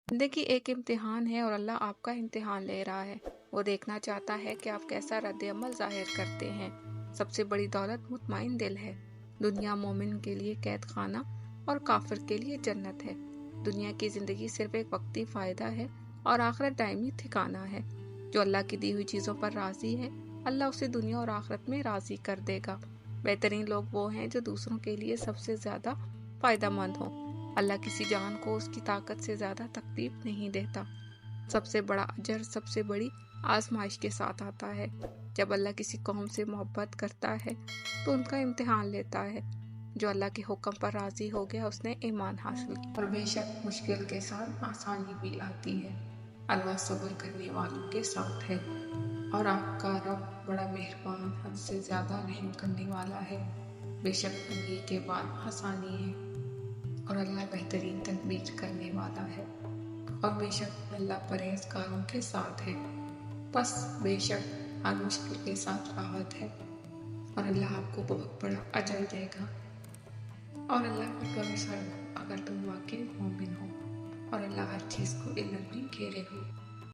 زندگی ایک امتحان ہے اور اللہ آپ کا امتحان لے رہا ہے۔ وہ دیکھنا چاہتا ہے کہ آپ کیسا رد عمل ظاہر کرتے ہیں۔ سب سے بڑی دولت مطمئن دل ہے۔ دنیا مومن کے لیے قید خانہ اور کافر کے لیے جنت ہے۔ دنیا کی زندگی صرف ایک وقتی فائدہ ہے اور آخرت دائمی ٹھکانہ ہے۔ جو اللہ کی دی ہوئی چیزوں پر راضی ہے، اللہ اسے دنیا اور آخرت میں راضی کر دے گا۔ بہترین لوگ وہ ہیں جو دوسروں کے لیے سب سے زیادہ فائدہ مند ہوں۔ اللہ کسی جان کو اس کی طاقت سے زیادہ تکلیف نہیں دیتا۔ سب سے بڑا اجر سب سے بڑی آزمائش کے ساتھ آتا ہے۔ جب اللہ کسی قوم سے محبت کرتا ہے تو ان کا امتحان لیتا ہے۔ جو اللہ کے حکم پر راضی ہو گیا اس نے ایمان حاصل کیا۔ اور بے شک مشکل کے ساتھ آسانی بھی آتی ہے۔ اللہ صبر کرنے والوں کے ساتھ ہے، اور آپ کا رب بڑا مہربان، حد سے زیادہ رحم کرنے والا ہے۔ بے شک تنگی کے بعد آسانی ہے، اور اللہ بہترین تدبیر کرنے والا ہے۔ اور بے شک اللہ پرہیزگاروں کے ساتھ ہے۔ بس بے شک ہر مشکل کے ساتھ راحت ہے، اور اللہ آپ کو بہت بڑا اجر دے گا۔ اور اللہ پر بھروسہ رکھو اگر تم واقعی مومن ہو، اور اللہ ہر چیز کو علم میں گھیرے ہو۔